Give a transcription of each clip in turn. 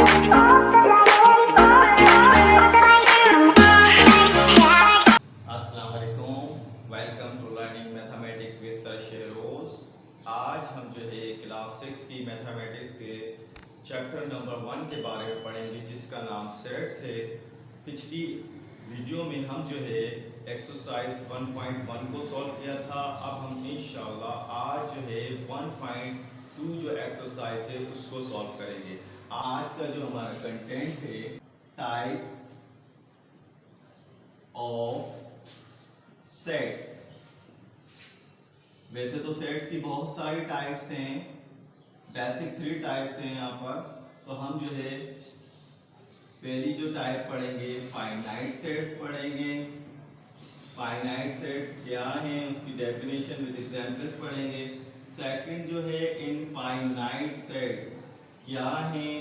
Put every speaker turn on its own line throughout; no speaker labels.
अस्सलाम वालेकुम, welcome to learning mathematics with sir Sheroz. आज हम जो है क्लास 6 की मैथमेटिक्स के चैप्टर नंबर 1 के बारे में पढ़ेंगे, जिसका नाम सेट्स है। पिछली वीडियो में हम जो है एक्सरसाइज 1.1 को सॉल्व किया था। अब हम इंशाल्लाह आज जो है 1.2 जो एक्सरसाइज है उसको सॉल्व करेंगे। आज का जो हमारा कंटेंट है, टाइप्स ऑफ सेट्स। वैसे तो सेट्स की बहुत सारी टाइप्स हैं, बेसिक 3 टाइप्स हैं यहाँ पर। तो हम जो है पहली जो टाइप पढ़ेंगे फाइनाइट सेट्स पढ़ेंगे। फाइनाइट सेट्स क्या हैं उसकी डेफिनेशन विद एग्जांपल्स पढ़ेंगे। सेकंड जो है इनफाइनाइट सेट्स क्या हैं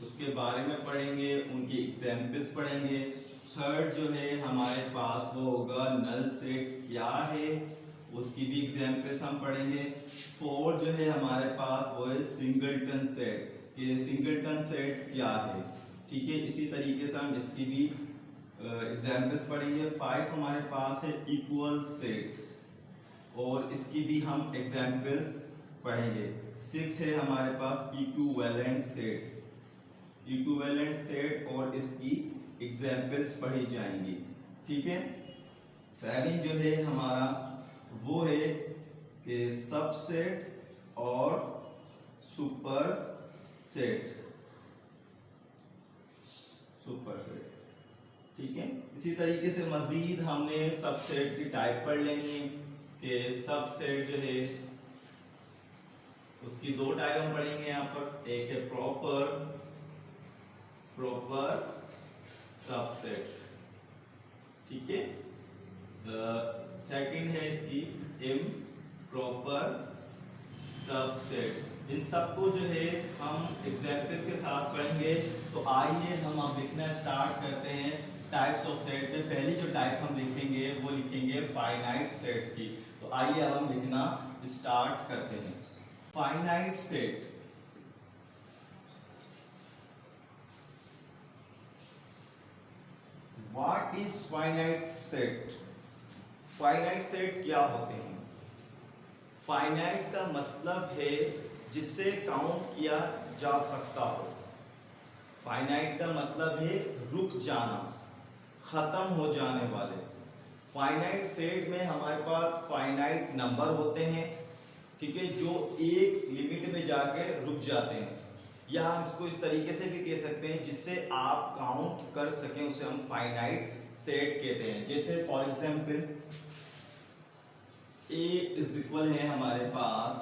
उसके बारे में पढ़ेंगे, उनकी एग्जांपल्स पढ़ेंगे। थर्ड जो है हमारे पास वो होगा नल सेट क्या है, उसकी भी एग्जांपल्स हम पढ़ेंगे। फोर्थ जो है हमारे पास वो है सिंगलटन सेट, कि सिंगलटन सेट क्या है। ठीक है, इसी तरीके से हम इसकी भी एग्जांपल्स पढ़ेंगे। 5 हमारे पास है इक्वल सेट और इसकी भी हम एग्जांपल्स पढ़ेंगे। 6 है हमारे पास इक्विवेलेंट सेट, इक्विवेलेंट सेट और इसकी एग्जाम्पल्स पढ़ी जाएंगी। ठीक है। 7 जो है हमारा वो है कि सबसेट और सुपर सेट, सुपर सेट। ठीक है, इसी तरीके से मजीद हमने सबसेट की टाइप पढ़ लेंगे कि सबसेट जो है उसकी 2 टाइप हम पढ़ेंगे यहाँ पर। एक है प्रॉपर सबसेट, ठीक है। सेकंड है इसकी इम्प्रॉपर सबसेट। इन सबको जो है हम एग्जांपल्स के साथ पढ़ेंगे। तो आइए हम अब लिखना स्टार्ट करते हैं टाइप्स ऑफ सेट में। पहली जो टाइप हम लिखेंगे वो लिखेंगे फाइनाइट सेट्स की। तो आइए अब हम लिखना स्टार्ट करते हैं। Finite set, what is finite set? Finite set क्या होते हैं? फाइनाइट का मतलब है जिससे काउंट किया जा सकता हो। फाइनाइट का मतलब है रुक जाना, खत्म हो जाने वाले। फाइनाइट सेट में हमारे पास फाइनाइट नंबर होते हैं, ठीक है, जो एक लिमिट में जाके रुक जाते हैं। या हम इसको इस तरीके से भी कह सकते हैं जिससे आप काउंट कर सकें, उसे हम फाइनाइट सेट कहते हैं। जैसे for example A is equal है हमारे पास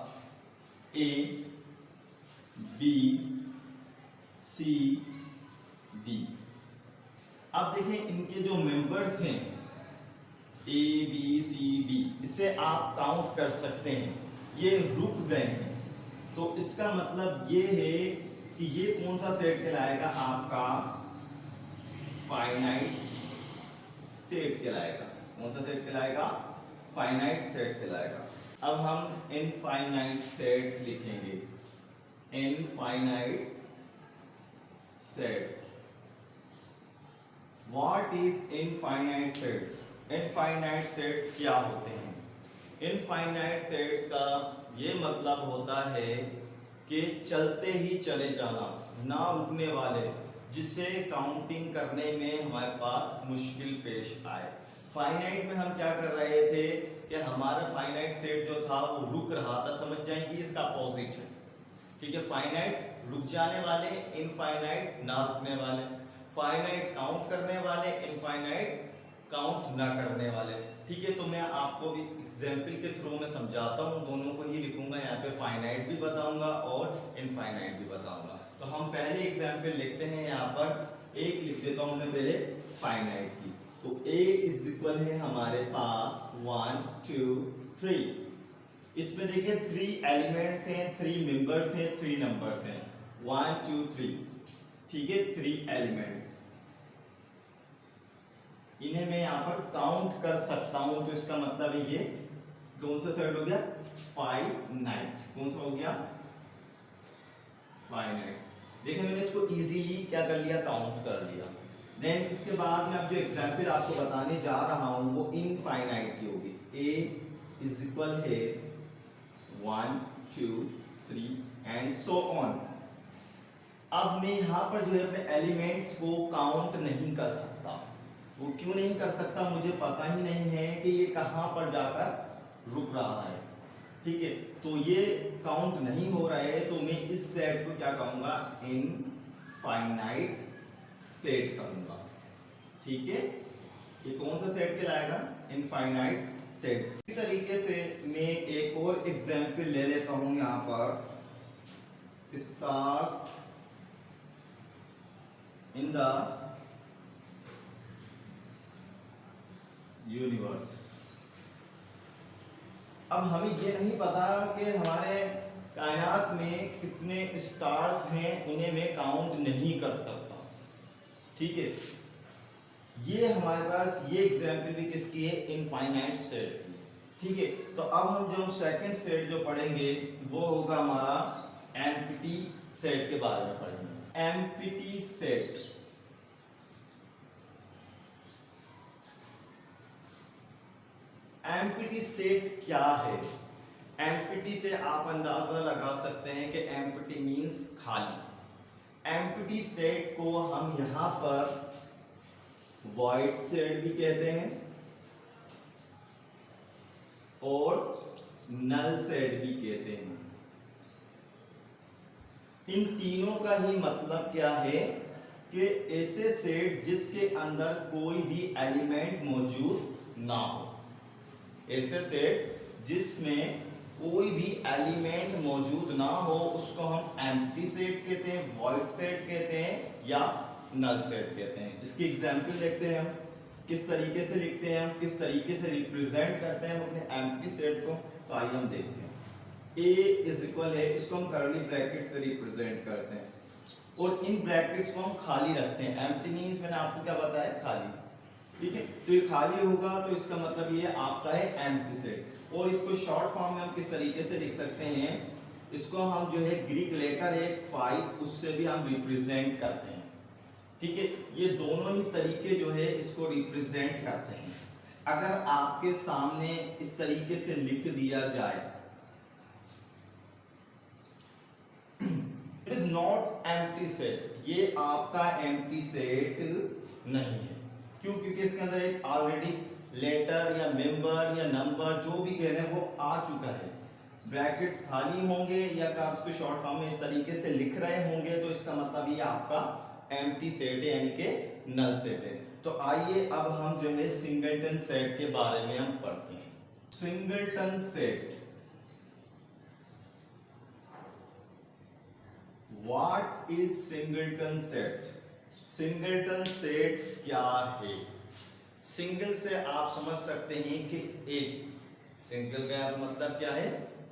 ए बी सी डी। अब देखें इनके जो मेंबर्स हैं ए बी सी डी, इसे आप काउंट कर सकते हैं, ये रुक गए हैं। तो इसका मतलब ये है कि ये कौन सा सेट कहलाएगा? आपका फाइनाइट सेट कहलाएगा। कौन सा सेट कहलाएगा? फाइनाइट सेट कहलाएगा। अब हम इनफाइनाइट सेट लिखेंगे। Infinite set, what is infinite sets? Infinite sets क्या होते हैं? इनफाइनाइट सेट्स का ये मतलब होता है कि चलते ही चले जाना, ना रुकने वाले, जिससे काउंटिंग करने में हमारे पास मुश्किल पेश आए। फाइनाइट में हम क्या कर रहे थे कि हमारा फाइनाइट सेट जो था वो रुक रहा था, समझ जाएंगे इसका अपोजिट है। ठीक है, फाइनाइट रुक जाने वाले, इनफाइनाइट ना रुकने वाले। फाइनाइट काउंट करने वाले, इनफाइनाइट काउंट ना करने वाले। ठीक है, तो मैं आपको भी एग्जाम्पल के थ्रू में समझाता हूँ, दोनों को ही लिखूंगा यहाँ पे, फाइनाइट भी बताऊंगा और इनफाइनाइट भी बताऊंगा। तो हम पहले एग्जाम्पल लिखते हैं। यहाँ पर एक लिख देता हूँ मैं पहले फाइनाइट की। तो a इज इक्वल है हमारे पास 1 2 3। इसमें देखिए 3 एलिमेंट्स हैं, 3 मेंबर्स हैं, 3 नंबर्स हैं, 1 2 3। ठीक है, 3 एलिमेंट्स, इन्हें मैं यहाँ पर काउंट कर सकता हूं। तो इसका मतलब है ये कौन सा सेट हो गया? फाइनाइट। कौन सा हो गया? फाइनाइट। देखिए मैंने इसको इजीली क्या कर लिया, काउंट कर लिया। देन इसके बाद में अब जो एग्जाम्पल आपको बताने जा रहा हूं वो इनफाइनाइट की होगी। a इज इक्वल है 1 2 3 एंड सो ऑन। अब मैं यहाँ पर जो है अपने एलिमेंट्स को काउंट नहीं कर सकता। वो क्यों नहीं कर सकता, मुझे पता ही नहीं है कि ये कहाँ पर जाकर रुक रहा है। ठीक है, तो ये काउंट नहीं हो रहा है, तो मैं इस सेट को क्या कहूंगा, इनफाइनाइट सेट कहूंगा। ठीक है, ये कौन सा सेट कहलाएगा, इनफाइनाइट सेट। इस तरीके से मैं एक और एग्जांपल ले लेता हूं यहाँ पर, स्टार्स इन द यूनिवर्स। अब हमें ये नहीं पता कि हमारे कायनात में कितने स्टार्स हैं, उन्हें मैं काउंट नहीं कर सकता। ठीक है, ये हमारे पास ये एग्जांपल भी किसकी है, इनफाइनाइट सेट की। ठीक है, तो अब हम जो सेकंड सेट जो पढ़ेंगे वो होगा हमारा एम्प्टी सेट के बारे में पढ़ेंगे। एम्प्टी सेट, एम्प्टी सेट क्या है। एम्प्टी से आप अंदाजा लगा सकते हैं कि एम्प्टी मींस खाली। एम्प्टी सेट को हम यहां पर वॉइड सेट भी कहते हैं और नल सेट भी कहते हैं। इन तीनों का ही मतलब क्या है कि ऐसे सेट जिसके अंदर कोई भी एलिमेंट मौजूद ना हो। ऐसे सेट जिसमें कोई भी एलिमेंट मौजूद ना हो उसको हम एम्प्टी सेट कहते हैं, वॉइड सेट कहते हैं या नल सेट कहते हैं। इसकी एग्जांपल देखते हैं, हम किस तरीके से लिखते हैं, हम किस तरीके से रिप्रेजेंट करते हैं अपने एम्प्टी सेट को। तो आइए हम देखते हैं। a इज इक्वल है, इसको हम कर्ली ब्रैकेट से रिप्रेजेंट करते हैं और इन ब्रैकेट्स को हम खाली रखते हैं। एम्प्टी मींस मैंने आपको क्या बताया, खाली। ठीक है, तो ये खाली होगा तो इसका मतलब ये आपका है एम्प्टी सेट। और इसको शॉर्ट फॉर्म में हम किस तरीके से लिख सकते हैं, इसको हम जो है ग्रीक लेटर एक 5 उससे भी हम रिप्रेजेंट करते हैं। ठीक है, ये दोनों ही तरीके जो है इसको रिप्रेजेंट करते हैं। अगर आपके सामने इस तरीके से लिख दिया जाए, it is not empty set, ये आपका एम्प्टी सेट नहीं है। क्यों, क्योंकि इसके अंदर एक ऑलरेडी लेटर या मेंबर या नंबर जो भी कह रहे हैं वो आ चुका है। ब्रैकेट्स खाली होंगे या फिर आप इसको शॉर्ट फॉर्म में इस तरीके से लिख रहे होंगे तो इसका मतलब ये आपका एम्प्टी सेट है, यानी कि नल सेट है। तो आइए अब हम जो है सिंगलटन सेट के बारे में हम पढ़ते हैं। Singleton set, what is singleton set. Singleton set क्या है। सिंगल से आप समझ सकते हैं कि एक, सिंगल का मतलब क्या है,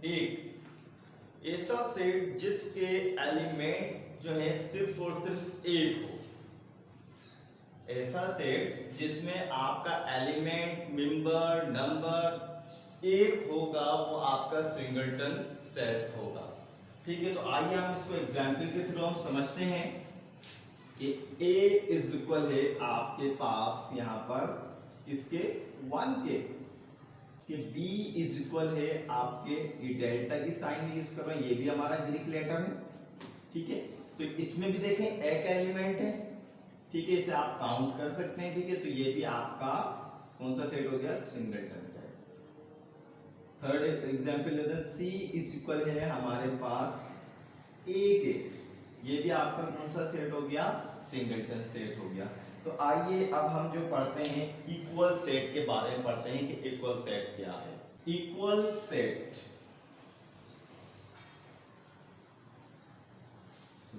एक। ऐसा सेट जिसके एलिमेंट जो है सिर्फ और सिर्फ एक हो। ऐसा सेट जिसमें आपका एलिमेंट, मेंबर, नंबर एक होगा वो आपका सिंगलटन सेट होगा। ठीक है, तो आइए हम इसको एग्जांपल के थ्रू हम समझते हैं कि a इज इक्वल है आपके पास यहाँ पर इसके 1 के, कि b इज इक्वल है आपके, ये डेल्टा की साइन यूज कर रहे हैं, ये भी हमारा ग्रीक लेटर है। ठीक है, तो इसमें भी देखें एक एलिमेंट है। ठीक है, इसे आप काउंट कर सकते हैं। ठीक है, तो ये भी आपका कौन सा सेट हो गया, सिंगलटन सेट। थर्ड एग्जांपल लेते हैं, c इज इक्वल है हमारे पास a के, ये भी आपका कौन सा सेट हो गया, सिंगलटन सेट हो गया। तो आइए अब हम जो पढ़ते हैं इक्वल सेट के बारे में पढ़ते हैं कि इक्वल सेट क्या है। Equal set,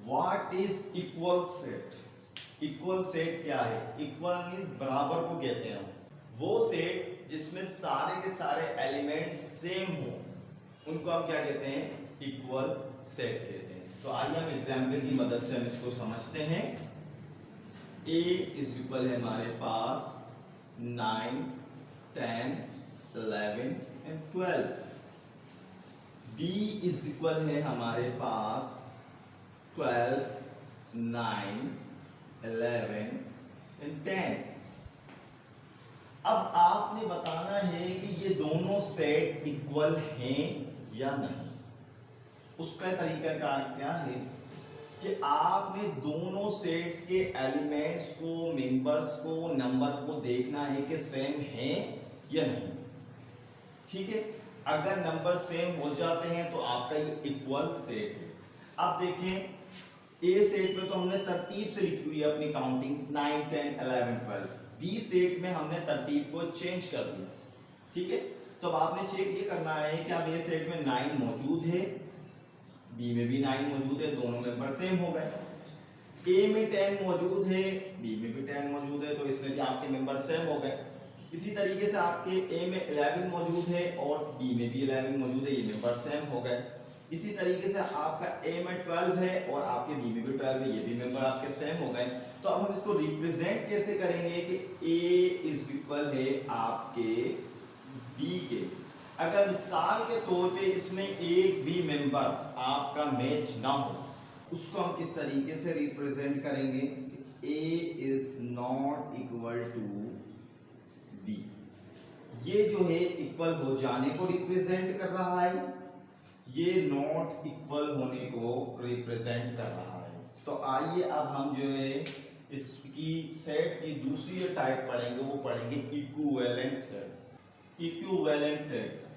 what is equal set. Equal set क्या है, इक्वल मींस बराबर को कहते हैं। वो सेट जिसमें सारे के सारे एलिमेंट सेम हो उनको हम क्या कहते हैं, इक्वल सेट कहते हैं। तो आइए हम एग्जाम्पल की मदद से हम इसको समझते हैं। a इज इक्वल है हमारे पास 9, 10, 11 एंड 12। b इज इक्वल है हमारे पास 12, 9, 11 and 10। अब आपने बताना है कि ये दोनों सेट इक्वल हैं या नहीं। उसका तरीकाकार क्या है कि आपने दोनों सेट्स के एलिमेंट्स को, मेंबर्स को, नंबर को देखना है कि सेम है या नहीं। ठीक है, अगर नंबर सेम हो जाते हैं तो आपका ये इक्वल सेट है। अब देखें, ए सेट में तो हमने तरतीब से लिखी हुई है अपनी काउंटिंग 9, 10, 11, 12। बी सेट में हमने तरतीब को चेंज कर दिया। ठीक है, तो अब आपने चेक ये करना है कि अब ए सेट में 9 मौजूद है, बी में भी 9 मौजूद है, दोनों मेंबर सेम हो गए। ए में 10 मौजूद है, बी में भी 10 मौजूद है, तो इसमें भी आपके मेंबर सेम हो गए। इसी तरीके से आपके ए में 11 मौजूद है और बी में भी 11 मौजूद है, ये मेंबर सेम हो गए। इसी तरीके से आपका ए में 12 है और आपके बी में भी 12 है, ये भी मेंबर आपके सेम हो गए। तो अब हम इसको रिप्रेजेंट कैसे करेंगे कि ए इज इक्वल है आपके बी के। अगर मिसाल के तौर पे इसमें एक भी मेंबर आपका मैच ना हो, उसको हम किस तरीके से रिप्रेजेंट करेंगे? A is not equal to B. ये जो है इक्वल हो जाने को रिप्रेजेंट कर रहा है, ये नॉट इक्वल होने को रिप्रेजेंट कर रहा है। तो आइए अब हम जो है इसकी सेट की दूसरी टाइप पढ़ेंगे, वो पढ़ेंगे इक्विवेलेंट सेट। इक्विवेलेंट सेट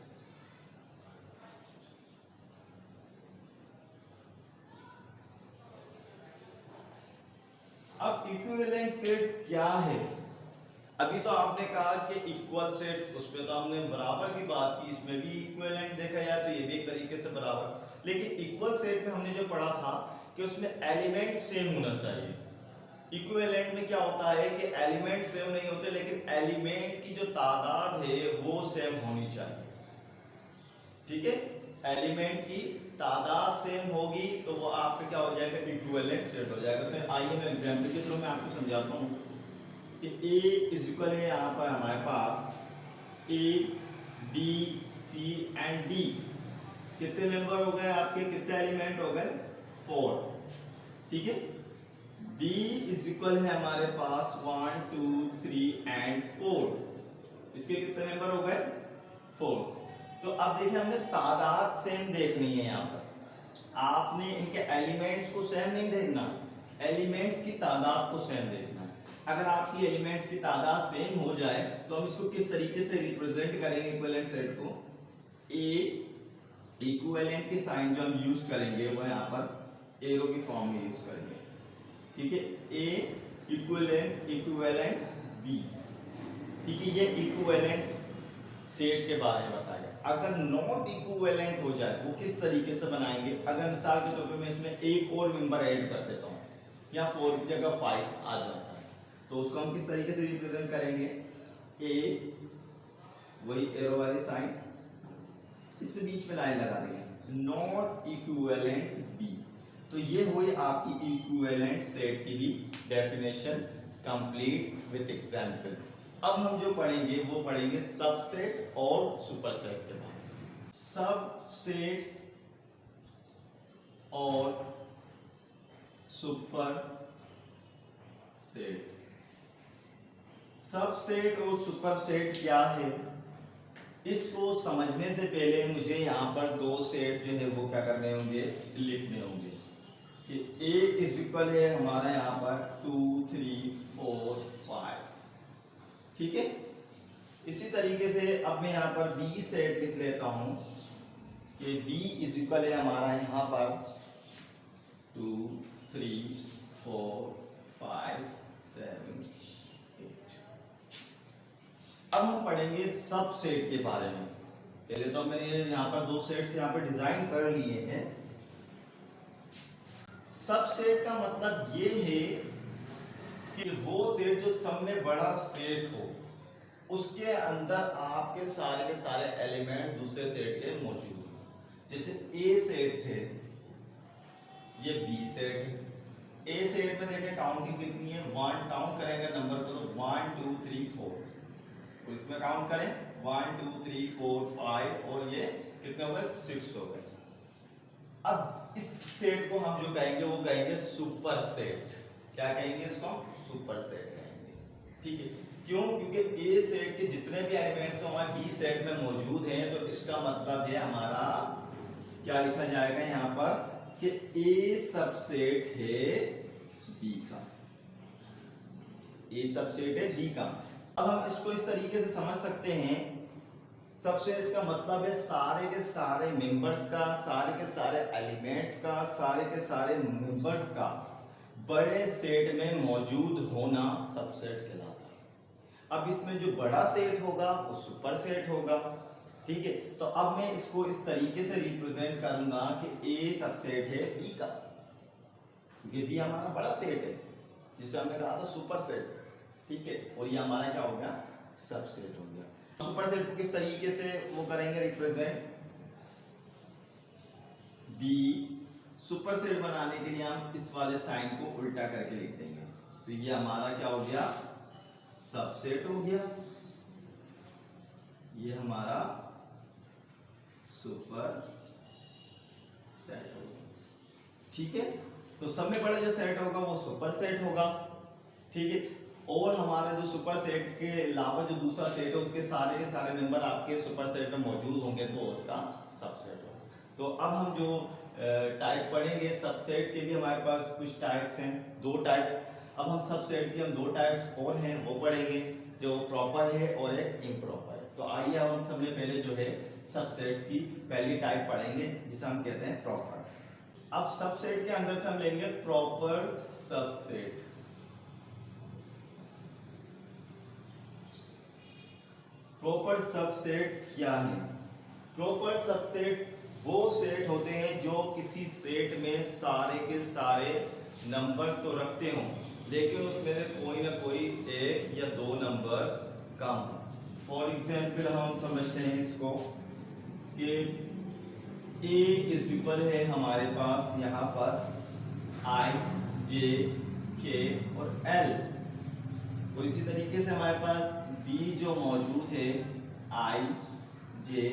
अब इक्विवेलेंट सेट क्या है? अभी तो आपने कहा कि इक्वल सेट, उसमें तो हमने बराबर की बात की, इसमें भी इक्विवेलेंट देखा जाए तो ये भी एक तरीके से बराबर। लेकिन इक्वल सेट में हमने जो पढ़ा था कि उसमें एलिमेंट सेम होना चाहिए। इक्विवेलेंट में क्या होता है कि एलिमेंट सेम नहीं होते, लेकिन एलिमेंट की जो तादाद है वो सेम होनी चाहिए। ठीक है, एलिमेंट की तादाद सेम होगी तो वो आपका क्या हो जाएगा? इक्विवेलेंट सेट हो जाएगा। तो आइए मैं एग्जांपल के थ्रू मैं आपको समझाता हूँ कि ए इज इक्वल है यहाँ पर हमारे पास ए, बी, सी एंड डी। कितने मेंबर हो गए आपके? कितने एलिमेंट हो गए? 4। ठीक है, बी इज इक्वल है हमारे पास 1, 2, 3 एंड 4। इसके कितने मेंबर हो गए? 4। तो अब देखिए, हमने तादाद सेम देखनी है। यहाँ पर आपने इनके एलिमेंट्स को सेम नहीं देखना, एलिमेंट्स की तादाद को सेम देखना है। अगर आपकी एलिमेंट्स की तादाद सेम हो जाए तो हम इसको किस तरीके से रिप्रेजेंट करेंगे इक्विवेलेंट सेट को? ए इक्विवेलेंट के साइन जो हम यूज करेंगे वो यहाँ पर एरो की फॉर्म में यूज करेंगे। ठीक है, ए इक्विवेलेंट बी। ठीक है, ये इक्विवेलेंट सेट के बारे में बताया। अगर नॉट इक्विवेलेंट हो जाए वो किस तरीके से बनाएंगे? अगर मिसाल के तौर पे मैं इसमें एक और मेंबर ऐड कर देता हूँ, या 4 की जगह 5 आ जाता है, तो उसको हम किस तरीके से रिप्रेजेंट करेंगे? ए, वही एरो वाली साइन, इसमें बीच में लाइन लगा देंगे, नॉट इक्विवेलेंट बी। तो ये हुई आपकी इक्विवेलेंट सेट की भी डेफिनेशन कंप्लीट विद एग्जांपल। अब हम जो पढ़ेंगे वो पढ़ेंगे सबसेट और सुपरसेट के बारे में। सबसेट और सुपर सेट। सबसेट और सुपरसेट क्या है, इसको समझने से पहले मुझे यहाँ पर दो सेट जो है वो क्या करने होंगे? लिखने होंगे कि A इज इक्वल है हमारा यहाँ पर 2, 3, 4, 5। ठीक है, इसी तरीके से अब मैं यहाँ पर B सेट लिख लेता हूँ कि B इज इक्वल है हमारा यहाँ पर 2, 3, 4, 5, 7, 8। अब हम पढ़ेंगे सब सेट के बारे में। पहले तो मैंने यहाँ पर दो सेट्स यहाँ पर डिजाइन कर लिए हैं। सब सेट का मतलब ये है कि वो सेट जो सब में बड़ा सेट हो, उसके अंदर आपके सारे के सारे एलिमेंट दूसरे सेट के मौजूद हो। जैसे ए सेट है, ये बी सेट है। ए सेट में देखिए काउंटिंग कितनी है? 1। काउंट करेंगे नंबर को तो 1, 2, 3, 4। तो इसमें काउंट करें 1, 2, 3, 4, 5 और ये कितने हो गए? 6 हो गए। अब इस सेट को हम जो कहेंगे वो कहेंगे सुपर सेट। क्या कहेंगे इसको? सुपर सेट कहेंगे। ठीक है, क्यों? क्योंकि ए सेट के जितने भी एलिमेंट्स हमारे बी सेट में मौजूद हैं, तो इसका मतलब है हमारा क्या लिखा जाएगा यहाँ पर कि ए सबसेट है बी का, ए सबसेट है बी का। अब हम इसको इस तरीके से समझ सकते हैं, सबसेट का मतलब है सारे के सारे मेंबर्स का, सारे के सारे एलिमेंट्स का, सारे के सारे मेंबर्स का बड़े सेट में मौजूद होना सबसेट कहलाता है। अब इसमें जो बड़ा सेट होगा वो सुपर सेट होगा। ठीक है, तो अब मैं इसको इस तरीके से रिप्रेजेंट करूंगा कि ए सबसेट है बी का, क्योंकि बी हमारा बड़ा सेट है जिसे हमने कहा था सुपर सेट। ठीक है, और ये हमारा क्या हो गया? सबसेट हो गया। सुपर सेट को किस तरीके से वो करेंगे रिप्रेजेंट? बी सुपर सेट बनाने के लिए हम इस वाले साइन को उल्टा करके लिख देंगे, तो ये हमारा क्या हो गया? सबसेट हो गया। ये हमारा सुपर सेट होगा। ठीक है, तो सब में बड़ा जो सेट होगा वो सुपर सेट होगा। ठीक है, और हमारा जो सुपर सेट के अलावा जो दूसरा सेट है उसके सारे के सारे मेंबर आपके सुपर सेट में मौजूद होंगे, तो उसका सबसेट होगा। तो अब हम जो टाइप पढ़ेंगे सबसेट के भी हमारे पास कुछ टाइप्स हैं, दो टाइप। अब हम सबसेट के हम दो टाइप्स और हैं वो पढ़ेंगे, जो प्रॉपर है और एक इम्प्रॉपर है। तो आइए अब हम सबसे पहले जो है सबसेट्स की पहली टाइप पढ़ेंगे जिसे हम कहते हैं प्रॉपर। अब सबसेट के अंदर से हम लेंगे प्रॉपर सबसेट। प्रॉपर सबसेट क्या है? प्रॉपर सबसेट वो सेट होते हैं जो किसी सेट में सारे के सारे नंबर्स तो रखते हों, लेकिन उसमें से कोई ना कोई एक या दो नंबर्स कम हो। फॉर एग्जाम्पल हम समझते हैं इसको कि ए इज इक्वल है हमारे पास यहाँ पर आई, जे, के और एल, और इसी तरीके से हमारे पास बी जो मौजूद है आई, जे,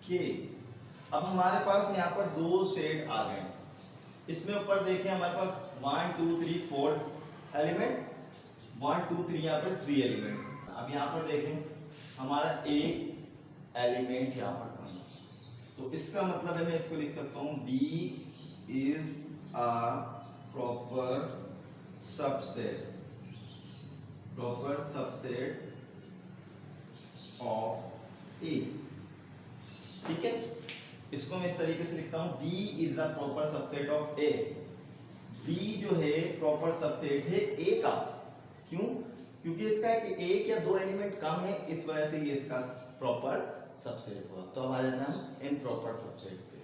के। अब हमारे पास यहाँ पर दो सेट आ गए। इसमें ऊपर देखिए हमारे पास 1 2 3 4 एलिमेंट्स, 1 2 3 यहाँ पर 3 एलिमेंट्स। अब यहाँ पर देखें हमारा एक एलिमेंट यहाँ पर कम है, तो इसका मतलब है मैं इसको लिख सकता हूँ B is a proper subset, proper subset of A. ठीक है, इसको मैं इस तरीके से लिखता हूं B is the proper subset of A. B जो है प्रॉपर सबसेट है ए का। क्यों? क्योंकि इसका एक या दो एलिमेंट कम है, इस वजह से ये इसका प्रॉपर सबसेट हुआ। तो अब आ जाते हैं इम्प्रॉपर सबसेट पे।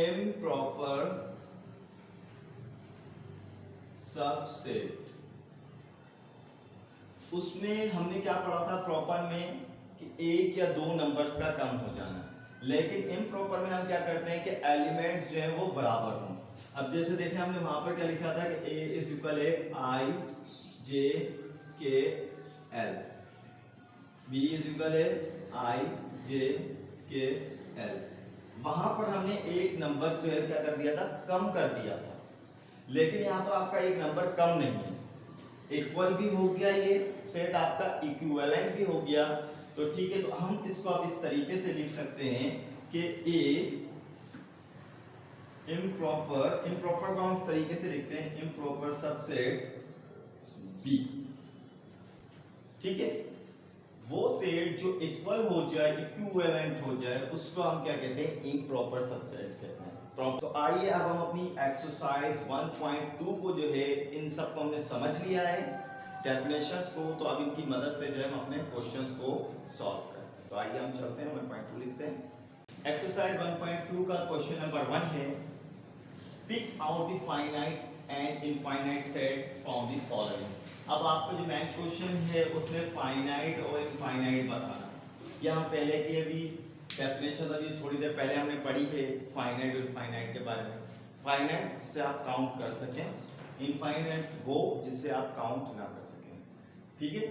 इम्प्रॉपर सबसेट, उसमें हमने क्या पढ़ा था प्रॉपर में कि एक या दो नंबर्स का कम हो जाना, लेकिन इम्प्रॉपर में हम क्या करते हैं कि एलिमेंट्स जो है वो बराबर हों। अब जैसे देखें हमने वहां पर क्या लिखा था कि ए इज इक्वल है आई, जे, के, एल, बी इज इक्वल है आई, जे, के, एल। वहां पर हमने एक नंबर जो है क्या कर दिया था? कम कर दिया था, लेकिन यहाँ पर आपका एक नंबर कम नहीं है, इक्वल भी हो गया, ये सेट आपका इक्विवेलेंट भी हो गया। तो ठीक है, तो हम इसको अब इस तरीके से लिख सकते हैं कि ए इम्प्रॉपर, इम्प्रॉपर को हम इस तरीके से लिखते हैं इम्प्रॉपर सबसेट बी। ठीक है, वो सेट जो इक्वल हो जाए, इक्विवेलेंट हो जाए, उसको हम क्या कहते हैं? इम्प्रॉपर सबसेट कहते हैं। तो आइए अब हम अपनी एक्सरसाइज 1.2 को जो है इन सब को हमने समझ लिया है डेफिनेशंस को, तो अब इनकी मदद से जो है हम अपने क्वेश्चंस को सॉल्व करते हैं। तो आइए हम चलते हैं 1.2 लिखते हैं। एक्सरसाइज 1.2 का क्वेश्चन नंबर 1 है pick out the finite and infinite set from the following. अब आपका जो मेन क्वेश्चन है उसमें फाइनाइट और इनफाइनाइट बताना। यहाँ पहले की अभी डेफिनेशन अभी थोड़ी देर पहले हमने पढ़ी है फाइनाइट और इनफाइनाइट के बारे में। फाइनाइट जिससे आप काउंट कर सकें, इनफाइनाइट वो जिससे आप काउंट ना कर सकें। ठीक है,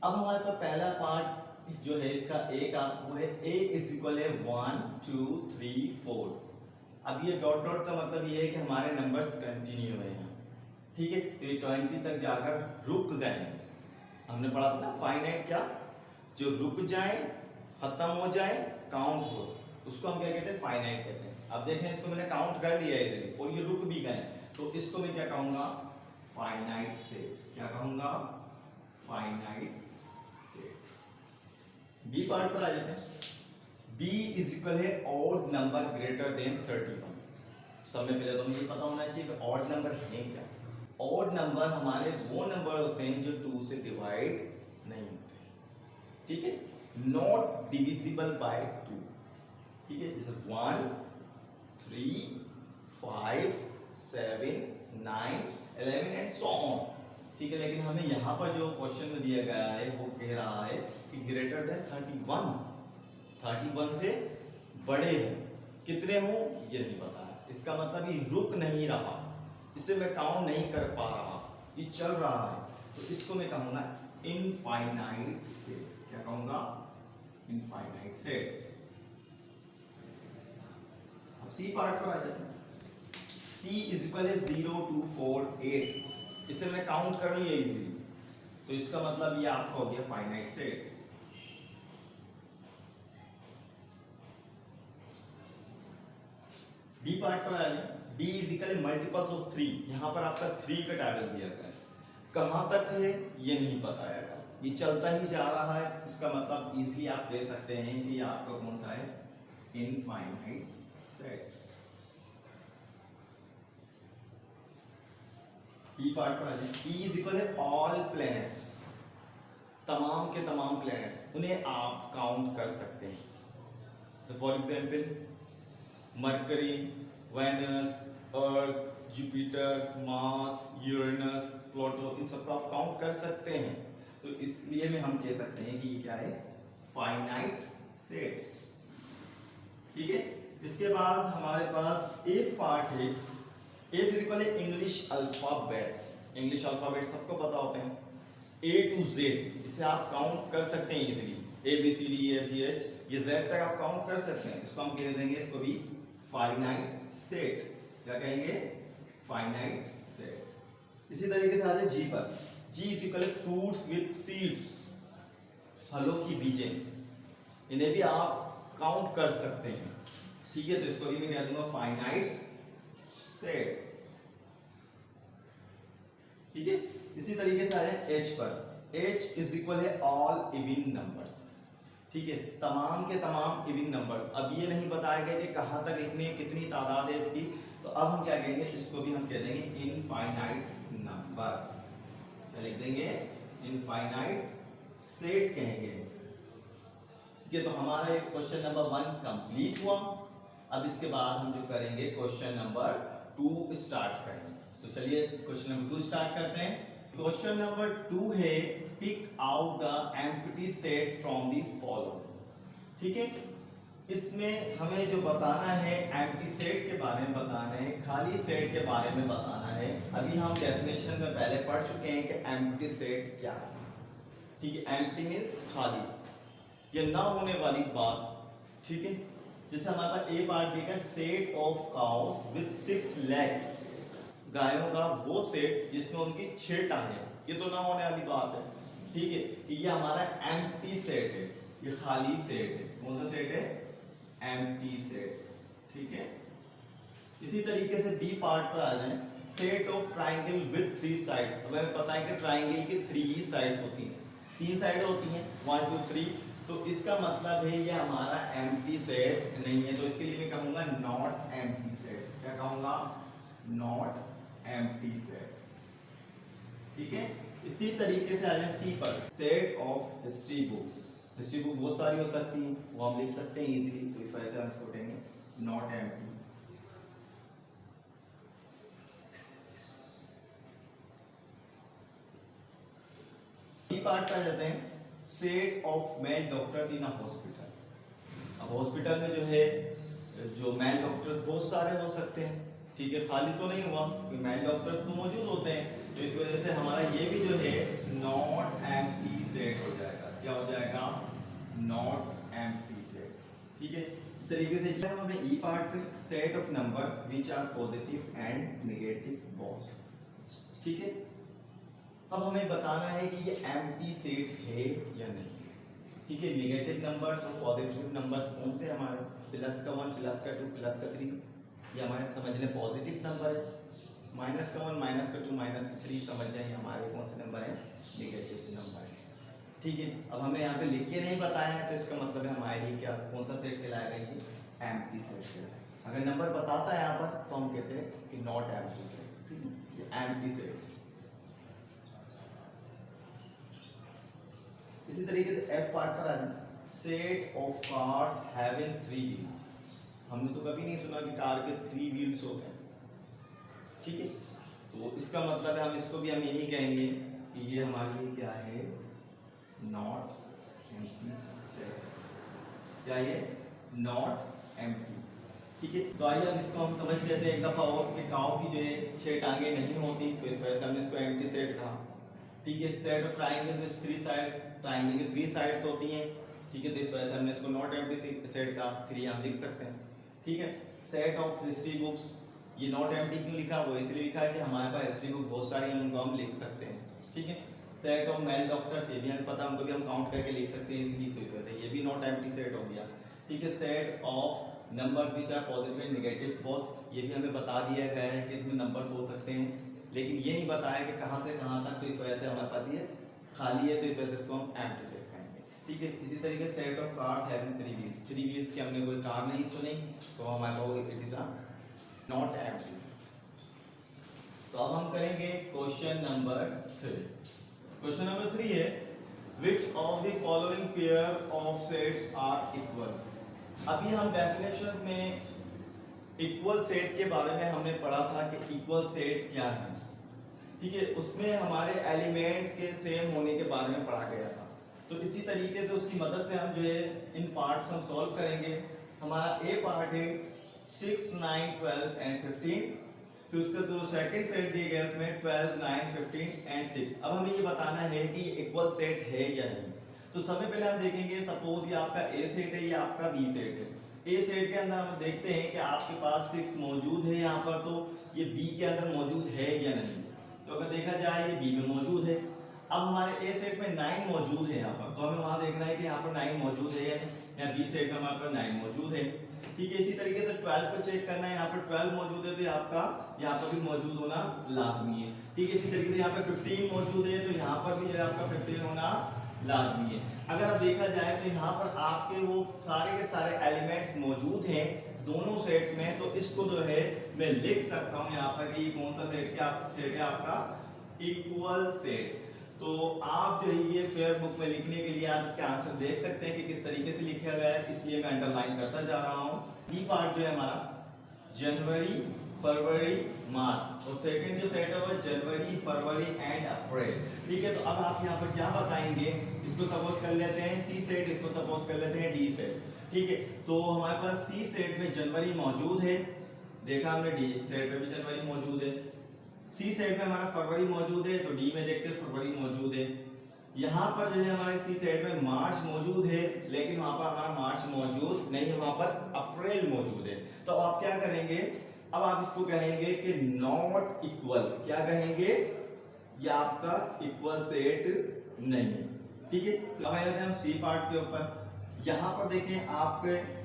अब हमारे पास पहला पार्ट जो है इसका ए का वो है a इज इक्वल है 1 2 3 4। अब ये डॉट डॉट का मतलब ये है कि हमारे नंबर्स कंटिन्यू है यहाँ, ठीक है। तो ये 20 तक जाकर रुक गए। हमने पढ़ा था ना फाइनाइट क्या, जो रुक जाए, खत्म हो जाए, काउंट हो, उसको हम क्या कहते हैं, फाइनाइट कहते हैं। अब देखें इसको मैंने काउंट कर लिया इधर और ये रुक भी गए, तो इसको मैं क्या कहूंगा, फाइनाइट सेट। क्या कहूंगा, फाइनाइट सेट। बी पार्ट पर आ जाते हैं। b इज इक्वल है ऑड नंबर ग्रेटर देन 31। सब में पहले तो मुझे पता होना चाहिए कि ऑड नंबर है क्या। ऑड नंबर हमारे वो नंबर होते हैं जो 2 से डिवाइड नहीं होते, ठीक है, नॉट डिविजिबल बाय 2, ठीक है, जैसे 1 3 5 7 9 11 एंड सो ऑन, ठीक है। लेकिन हमें यहाँ पर जो क्वेश्चन में दिया गया है वो कह रहा है कि ग्रेटर देन 31 से बड़े हो, कितने हो ये नहीं पता है। इसका मतलब ये रुक नहीं रहा, इसे मैं काउंट नहीं कर पा रहा, ये चल रहा है, तो इसको मैं कहूंगा इनफाइनाइट सेट। क्या कहूंगा, इनफाइनाइट सेट। अब सी पार्ट पर आ जाते हैं। सी इज इक्वल है 0 2 4 8। इसे मैंने काउंट कर लिया इजीली, तो इसका मतलब ये आपका हो गया फाइनाइट सेट। डी पार्ट पर आ जाए। D is equal multiples of 3। यहाँ पर आपका 3 का टेबल दिया गया है, कहाँ तक है ये नहीं बताया गया, ये चलता ही जा रहा है। इसका मतलब इजीली आप दे सकते हैं कि आपका कौन सा है, इनफाइनाइट सेट। ई पार्ट पर आ जाए। ई इज इक्वल है ऑल प्लैनेट्स। तमाम के तमाम प्लैनेट्स, उन्हें आप काउंट कर सकते हैं। So for example Mercury, Venus, Earth, Jupiter, Mars, Uranus, Pluto, इन सबको आप काउंट कर सकते हैं। तो इसलिए में हम कह सकते हैं कि ये क्या है, फाइनाइट सेट, ठीक है। इसके बाद हमारे पास एफ पार्ट है। एफ इज इक्वल है इंग्लिश अल्फाबेट्स। इंग्लिश अल्फाबेट सबको पता होते हैं, ए टू जेड, इसे आप काउंट कर सकते हैं easily. A B C D E F G H, ये जेड तक आप काउंट कर सकते हैं। इसको हम कह देंगे, इसको भी फाइनाइट सेट। क्या कहेंगे, फाइनाइट सेट। इसी तरीके से आ जाए जी पर। G is equal fruits with seeds, फलों की बीजें, इन्हें भी आप काउंट कर सकते हैं, ठीक है। तो इसको भी मैं कह दूंगा फाइनाइट सेट, ठीक है। इसी तरीके से आ जाए एच पर। एच इज इक्वल है ऑल इवन नंबर्स, ठीक है, तमाम के तमाम इवन नंबर्स। अब ये नहीं बताया गया कि कहाँ तक इसमें कितनी तादाद है इसकी, तो अब हम क्या कहेंगे, इसको भी हम कह देंगे इनफाइनाइट नंबर। क्या लिख देंगे, इनफाइनाइट सेट कहेंगे, ठीक है। तो हमारा क्वेश्चन नंबर 1 कंप्लीट हुआ। अब इसके बाद हम जो करेंगे क्वेश्चन नंबर 2 स्टार्ट करेंगे। तो चलिए क्वेश्चन नंबर 2 स्टार्ट करते हैं। क्वेश्चन नंबर 2 है pick out the empty set from the following, ठीक है। इसमें हमें जो बताना है एम्प्टी सेट के बारे में बताना है, खाली सेट के बारे में बताना है। अभी हम डेफिनेशन में पहले पढ़ चुके हैं कि एम्प्टी सेट क्या है, ठीक है। एम्प्टी मींस खाली, ये ना होने वाली बात, ठीक है। जैसे हमारा ए पार्ट देगा set of cows with 6 legs, गायों का वो सेट जिसमें उनकी 6 टांगें, ये तो ना होने वाली बात है, ठीक है। ये हमारा एम्प्टी सेट है, ये खाली सेट है। कौन सा सेट है, एम्प्टी सेट, ठीक है। इसी तरीके से बी पार्ट पर आ जाए। Set of triangle with 3 sides. अब हमें पता है कि ट्राइंगल की 3 साइड्स होती हैं, 3 साइड होती हैं, 1 2 3। तो इसका मतलब है ये हमारा एम्प्टी सेट नहीं है, तो इसके लिए मैं कहूंगा नॉट एम्प्टी सेट। क्या कहूंगा, नॉट एम्प्टी सेट, ठीक है। इसी तरीके से आ जाए सी पर। Set of history book. History book बहुत सारी हो सकती है, वो हम लिख सकते हैं इजीली, तो इस वजह से हम इसको कहेंगे नॉट एम्प्टी। सी पार्ट पर आ जाते हैं। Set of male doctors in a hospital. अब हॉस्पिटल में जो है, जो मेल डॉक्टर्स बहुत सारे हो सकते हैं, ठीक है, खाली तो नहीं हुआ, मेल डॉक्टर्स तो मौजूद होते हैं। तो इस वजह से हमारा ये भी जो है नॉट एम्प्टी सेट हो जाएगा। क्या हो जाएगा, नॉट एम्प्टी सेट। ठीक है, इस तरीके से हम अपने E part set of numbers which are positive and negative both. ठीक है, अब हमें बताना है कि ये एम्प्टी सेट है या नहीं। ठीक है, नेगेटिव नंबर्स और पॉजिटिव नंबर्स कौन से हमारे, प्लस का 1, प्लस का 2, प्लस का 3, ये हमारे समझ लें पॉजिटिव नंबर है। माइनस का 1, माइनस का 2, माइनस का 3 समझ जाए हमारे कौन से नंबर है, नेगेटिव नंबर है। ठीक है, अब हमें यहाँ पे लिख के नहीं बताया है तो इसका मतलब है हमारे लिए क्या, कौन सा सेट कहलाएगा, ये एम्प्टी सेट कहलाएगा। अगर नंबर बताता है यहाँ पर तो हम कहते हैं कि नॉट एम्प्टी सेट। ठीक है, ये एम्प्टी सेट। इसी तरीके से एफ पार्ट पर आ जाए, set of cars having 3 wheels. हमने तो कभी नहीं सुना कि कार के 3 व्हील्स होते हैं। ठीक है, तो इसका मतलब है हम इसको भी हम यही कहेंगे कि ये हमारे लिए क्या है, नॉट एम्प्टी सेट। क्या ये नॉट एम्प्टी। ठीक है, तो आइए हम इसको हम समझ लेते हैं एक दफा और कि काउ की जो है 6 टांगे नहीं होती, तो इस वजह से हमने इसको एम्प्टी सेट कहा। ठीक है, set of triangles with 3 sides, triangle की 3 साइड्स होती हैं। ठीक है, तो इस वजह से हमने इसको नॉट एम्प्टी सेट का 3 हम लिख सकते हैं। ठीक है, सेट ऑफ हिस्ट्री बुक्स, ये नॉट एम्प्टी क्यों लिखा, वो इसलिए लिखा है कि हमारे पास हिस्ट्री बुक बहुत सारी हैं, उनको हम लिख सकते हैं। ठीक है, सेट ऑफ मेल डॉक्टर्स, ये भी हमें पता, उनको भी हम काउंट करके लिख सकते हैं इजीली, तो इस वजह से ये भी नॉट एम्प्टी सेट हो गया। ठीक है, set of numbers which are positive and negative both, ये भी हमें बता दिया गया है कि इसमें नंबर्स हो सकते हैं, लेकिन ये नहीं बताया कि कहाँ से कहाँ तक, तो इस वजह से हमारे पास ये खाली है, तो इस वजह से इसको हम एम्प्टी सेट कहेंगे। ठीक है, इसी तरीके set of cars having 3 wheels, 3 wheels की हमने कोई कार नहीं सुनी, तो हमारे पास इट इज नॉट एम्प्टी। तो अब हम करेंगे क्वेश्चन नंबर 3। क्वेश्चन नंबर 3 है, which of the following pair of sets are equal. अभी हम डेफिनेशन में इक्वल सेट के बारे में हमने पढ़ा था कि इक्वल सेट क्या है। ठीक है, उसमें हमारे एलिमेंट्स के सेम होने के बारे में पढ़ा गया था, तो इसी तरीके से उसकी मदद से हम जो है इन पार्ट्स हम सॉल्व करेंगे। हमारा ए पार्ट है 6, 9, 12 एंड 15, फिर उसका जो सेकंड सेट दिए गए उसमें 12, 9, 15 एंड 6। अब हमें ये बताना है कि इक्वल सेट है या नहीं। तो सबसे पहले हम देखेंगे, सपोज ये आपका ए सेट है, ये आपका बी सेट है। ए सेट के अंदर हम देखते हैं कि आपके पास 6 मौजूद है यहाँ पर, तो ये बी के अंदर मौजूद है या नहीं। तो अगर देखा जाए ये बी में मौजूद है। अब हमारे ए सेट में 9 मौजूद है यहाँ पर, तो हमें वहां देखना है कि यहाँ पर 9 मौजूद है या बी सेट में हमारे पास 9 मौजूद है। ठीक है, इसी तरीके से 12 को चेक करना है, यहाँ पर 12 मौजूद है तो आपका यहाँ पर भी मौजूद होना लाजमी है। ठीक है, इसी तरीके से यहाँ पे 15 मौजूद है, तो यहाँ पर भी जो है आपका 15 होना लाजमी है। अगर अब देखा जाए तो यहाँ पर आपके वो सारे के सारे एलिमेंट्स मौजूद हैं दोनों सेट्स में, तो इसको जो है मैं लिख सकता हूँ यहाँ पर कि कौन सा सेट है आपका इक्वल सेट। तो आप जो है ये फेयर बुक में लिखने के लिए आप इसके आंसर देख सकते हैं कि किस तरीके से लिखा गया है, इसलिए मैं अंडरलाइन करता जा रहा हूँ। बी पार्ट जो है हमारा जनवरी, फरवरी, मार्च, और सेकंड जो सेट है वो जनवरी, फरवरी एंड अप्रैल। ठीक है, तो अब आप यहाँ पर क्या बताएंगे, इसको सपोज कर लेते हैं सी सेट, इसको सपोज कर लेते हैं डी सेट। ठीक है, तो हमारे पास सी सेट में जनवरी मौजूद है, देखा हमने डी सेट में भी जनवरी मौजूद है, सी सेट में हमारा फरवरी मौजूद है, तो डी में देखते हैं फरवरी मौजूद है। यहाँ पर जो है हमारे सी सेट में मार्च मौजूद है, लेकिन वहां पर हमारा मार्च मौजूद नहीं है, वहां पर अप्रैल मौजूद है। तो आप क्या करेंगे, अब आप इसको कहेंगे कि नॉट इक्वल, क्या कहेंगे, ये आपका इक्वल सेट नहीं है। ठीक है, अब आए हम सी पार्ट के ऊपर। यहाँ पर देखें आप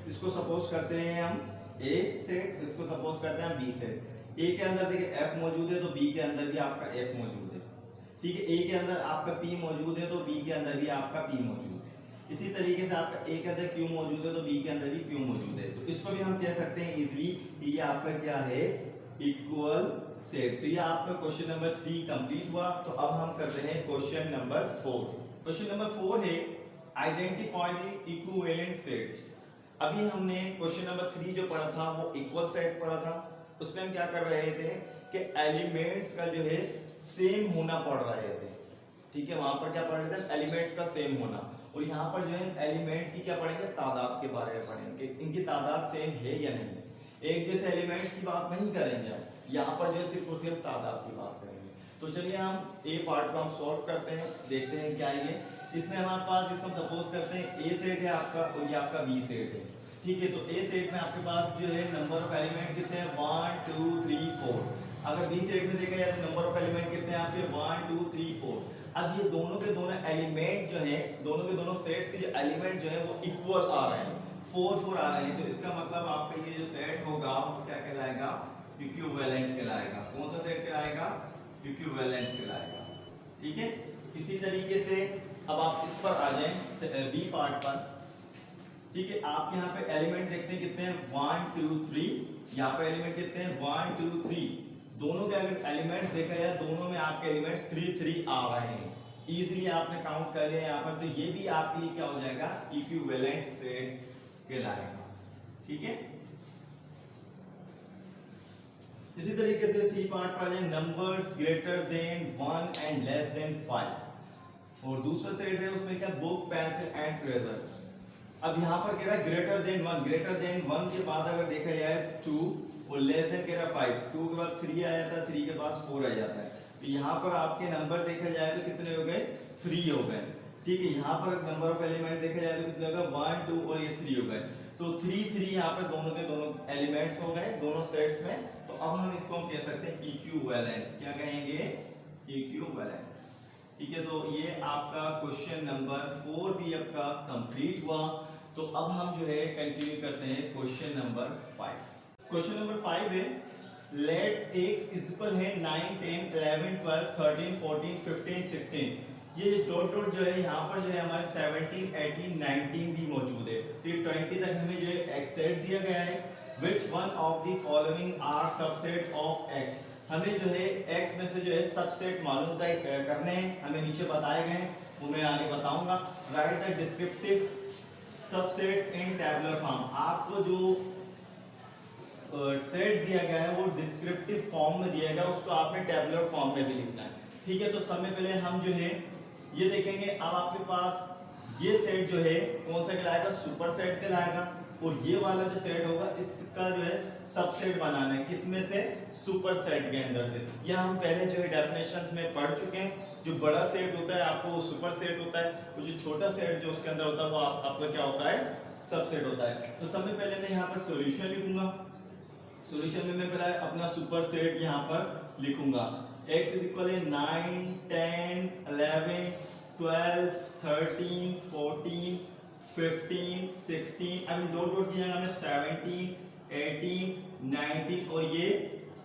इसको सपोज करते हैं हम ए सेट, इसको सपोज करते हैं बी सेट। ए के अंदर देखिए एफ मौजूद है, तो बी के अंदर भी आपका एफ मौजूद है। ठीक है, ए के अंदर आपका पी मौजूद है, तो बी के अंदर भी आपका पी मौजूद है। इसी तरीके से आपका ए के अंदर क्यू मौजूद है, तो बी के अंदर भी क्यू मौजूद है। तो इसको भी हम कह सकते हैं इजीली कि ये आपका क्या है, इक्वल सेट। तो ये आपका क्वेश्चन नंबर 3 कंप्लीट हुआ। तो अब हम करते हैं क्वेश्चन नंबर 4। क्वेश्चन नंबर 4 है आइडेंटिफाई द इक्विवेलेंट सेट। अभी हमने क्वेश्चन नंबर 3 जो पढ़ा था वो इक्वल सेट पढ़ा था, उसमें हम क्या कर रहे थे कि एलिमेंट्स का जो है सेम होना पढ़ रहे थे। ठीक है, वहां पर क्या पढ़ रहे थे, एलिमेंट्स का सेम होना, और यहाँ पर जो है एलिमेंट की क्या पढ़ेंगे, तादाद के बारे में पढ़ेंगे, इनकी तादाद सेम है या नहीं। एक जैसे एलिमेंट्स की बात नहीं करेंगे, यहाँ पर जो है सिर्फ और सिर्फ तादाद की बात करेंगे। तो चलिए हम ए पार्ट को हम सॉल्व करते हैं, देखते हैं क्या ये इसमें हमारे पास, इसको सपोज करते हैं ए सेट है आपका और ये आपका बी सेट है, ठीक है। तो ए सेट में आपके पास जो है नंबर ऑफ एलिमेंट कितने हैं 1 2 3 4। अगर बी सेट में देखा जाए तो नंबर ऑफ एलिमेंट कितने हैं आपके 1 2 3 4। अब ये दोनों के दोनों एलिमेंट जो है, दोनों के दोनों सेट्स के जो एलिमेंट जो है वो इक्वल आ रहे हैं, 4 4 आ रहे हैं। तो इसका मतलब आपका ये जो सेट होगा वो क्या कहलाएगा, इक्विवेलेंट कहलाएगा। कौन सा सेट कहलाएगा, इक्विवेलेंट कहलाएगा, ठीक है। इसी तरीके से अब आप इस पर आ जाएं बी पार्ट पर, ठीक है। आप यहाँ पे एलिमेंट देखते हैं कितने हैं 1 2 3, यहाँ पे एलिमेंट कितने हैं 1 2 3। दोनों के अगर एलिमेंट देखा जाए दोनों में आपके एलिमेंट्स 3 3 आ रहे हैं, इजीली आपने काउंट कर लिया यहाँ पर। तो ये भी आपके लिए क्या हो जाएगा, इक्विवेलेंट सेट कहलाएगा, ठीक है। इसी तरीके से सी पार्ट पर जाए numbers greater than 1 and less than 5। और दूसरा सेट है उसमें क्या, बुक पेंसिल एंड ट्रेजर। अब यहाँ पर कह रहा है ग्रेटर देन 1, ग्रेटर देन 1 के बाद अगर देखा जाए 2 और लेस देन कह रहा है 5, 2 के बाद 3 आ जाता है, 3 के बाद 4 आ जाता है। तो यहाँ पर आपके नंबर देखा जाए तो कितने हो गए, 3 हो गए, ठीक है। यहाँ पर नंबर ऑफ एलिमेंट देखा जाए तो कितने होगा 1 2 और ये 3 हो गए। तो 3 3 यहाँ पर दोनों के दोनों एलिमेंट्स हो गए दोनों सेट्स में। तो अब हम इसको हम कह सकते हैं इक्विवेलेंट, क्या कहेंगे, इक्विवेलेंट, ठीक है। तो ये आपका क्वेश्चन नंबर 4 भी आपका कंप्लीट हुआ। तो अब हम जो है कंटिन्यू करते हैं क्वेश्चन नंबर 5। क्वेश्चन नंबर 5 है लेट x इक्वल है 9 10 11 12 13 14 15 16। ये डॉट डॉट जो है यहाँ पर जो है हमारे 17 18 19 भी मौजूद है। तो ये 20 तक हमें जो है x सेट दिया गया है। which one of the following are subset of x। हमें जो है x में से जो है सबसेट मालूम करने हैं, हमें नीचे बताए गए हैं, वो मैं आगे बताऊंगा। Right the descriptive subset in tabular form. आपको जो सेट दिया गया है वो डिस्क्रिप्टिव फॉर्म में दिया गया, उसको आपने टैबुलर फॉर्म में भी लिखना है, ठीक है। तो सबसे पहले हम जो है ये देखेंगे। अब आपके पास ये सेट जो है कौन सा कहलाएगा, सुपर सेट कहलाएगा। और ये वाला जो सेट होगा इसका जो है सबसेट बनाना है, किसमें से, सुपर सेट के अंदर से। यह हम पहले जो है डेफिनेशंस में पढ़ चुके हैं। जो बड़ा सेट होता है आपको वो सुपर सेट होता है, और जो छोटा सेट जो उसके अंदर होता है वो आपका क्या होता है, सबसेट होता है। तो सबसे पहले मैं यहाँ पर सॉल्यूशन लिखूंगा। सॉल्यूशन में मैं पहले अपना सुपर सेट यहाँ पर लिखूंगा। x इज इक्वल है 9 10 11 12 13 14 15 16। अब डॉट डॉट की जगह में 17 18 19 और ये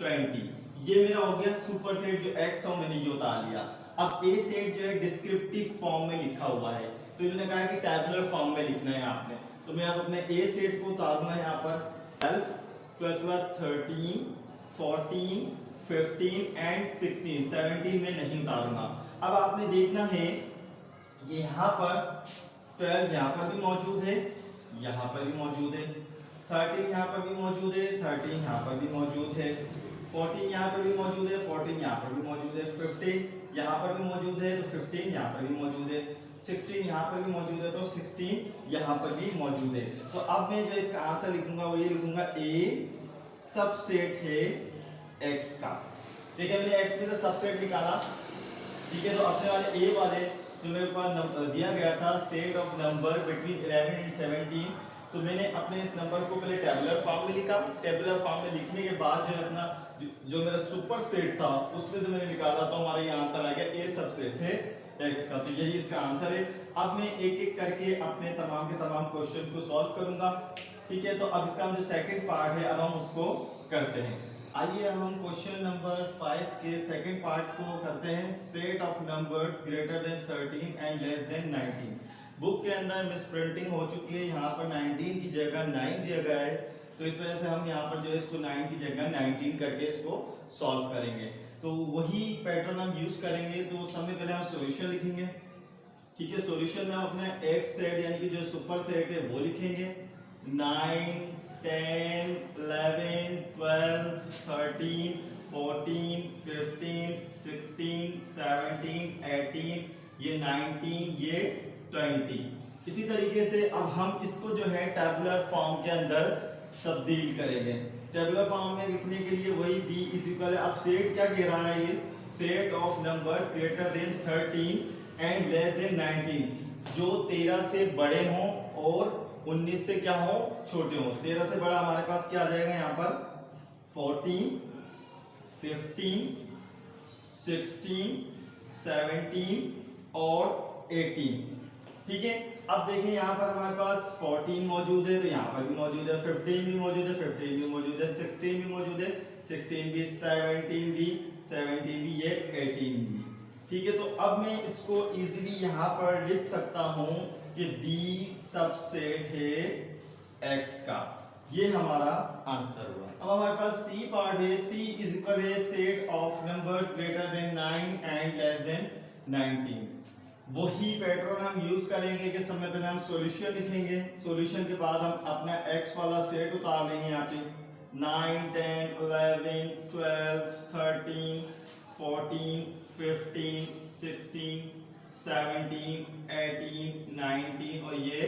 20। ये मेरा हो गया सुपर सेट जो x था मैंने ये उतार लिया। अब ए सेट जो है डिस्क्रिप्टिव फॉर्म में लिखा हुआ है, तो इन्होंने कहा कि टैबुलर फॉर्म में लिखना है आपने। तो मैं अब अपने ए सेट को उतारूंगा यहाँ पर 12 12 के बाद 13 14 15 एंड 16, 17 में नहीं उतारूंगा। अब आपने देखना है ये यहाँ पर 12 यहाँ पर भी मौजूद है, यहाँ पर भी मौजूद है, 13 यहाँ पर भी मौजूद है, 13 यहाँ पर भी मौजूद है, 14 यहाँ पर भी मौजूद है, 14 यहाँ पर भी मौजूद है, 15 यहाँ पर भी मौजूद है तो 15 यहाँ पर भी मौजूद है, 16 यहाँ पर भी मौजूद है तो 16 यहाँ पर भी मौजूद है। तो अब मैं जो इसका आंसर लिखूंगा वो ये लिखूंगा ए सबसेट है x का, ठीक है। मैंने x में से सबसेट निकाला, ठीक है। तो अपने वाले ए वाले जो मेरे पास दिया गया था set of number between 11 and 17, तो मैंने अपने इस नंबर को पहले टेबुलर फॉर्म में लिखा। टेबुलर फॉर्म में लिखने के बाद जो है अपना जो मेरा सुपर सेट था उसमें से मैंने निकाला, तो हमारा ये आंसर आ गया ए सबसेट है x का। तो यही इसका आंसर है। अब मैं एक एक करके अपने तमाम के तमाम क्वेश्चन को सॉल्व करूंगा, ठीक है। तो अब इसका जो सेकंड पार्ट है अब हम उसको करते हैं। आइए अब हम क्वेश्चन नंबर 5 के सेकंड पार्ट को करते हैं। Set of numbers greater than 13 and less than 19। Book के अंदर मिस प्रिंटिंग हो चुकी है, यहाँ पर 19 की जगह 9 दिया गया है, तो इस वजह से हम यहाँ पर जो है इसको 9 की जगह 19 करके इसको सॉल्व करेंगे। तो वही पैटर्न हम यूज करेंगे। तो सबसे पहले हम सॉल्यूशन लिखेंगे, ठीक है। सॉल्यूशन में हम अपने एक्स सेट यानी कि जो सुपर सेट है वो लिखेंगे। 9 10 11 12 13 14 15 16 17 18 ये 19 ये 20। इसी तरीके से अब हम इसको जो है टेबुलर फॉर्म के अंदर तब्दील करेंगे। टेबुलर फॉर्म में लिखने के लिए वही b इक्वल है। अब सेट क्या कह रहा है, ये set of number greater than 13 and less than 19, जो 13 से बड़े हों और 19 से क्या हो, छोटे हों। 13 से बड़ा हमारे पास क्या आ जाएगा यहाँ पर 14, 15, 16, 17 और 18। ठीक है, अब देखिए यहाँ पर हमारे पास 14 मौजूद है तो यहाँ पर भी मौजूद है, 15 भी मौजूद है, 15 भी मौजूद है, 16 भी मौजूद है, 16 भी, 17 भी, 17 भी, ये 18 भी। ठीक है, तो अब मैं इसको इजीली यहाँ पर लिख सकता हूँ कि B सबसेट है X का। ये हमारा आंसर हुआ। अब हमारे पास C पार्ट है। C इज इक्वल है set of numbers greater than 9 and less than 19। वही पैटर्न हम यूज करेंगे कि समय पहले हम सॉल्यूशन लिखेंगे, सॉल्यूशन के बाद हम अपना x वाला सेट उतार लेंगे यहाँ पे 9, 10, 11, 12, 13, 14, 15, 16, 17, 18, 19 और ये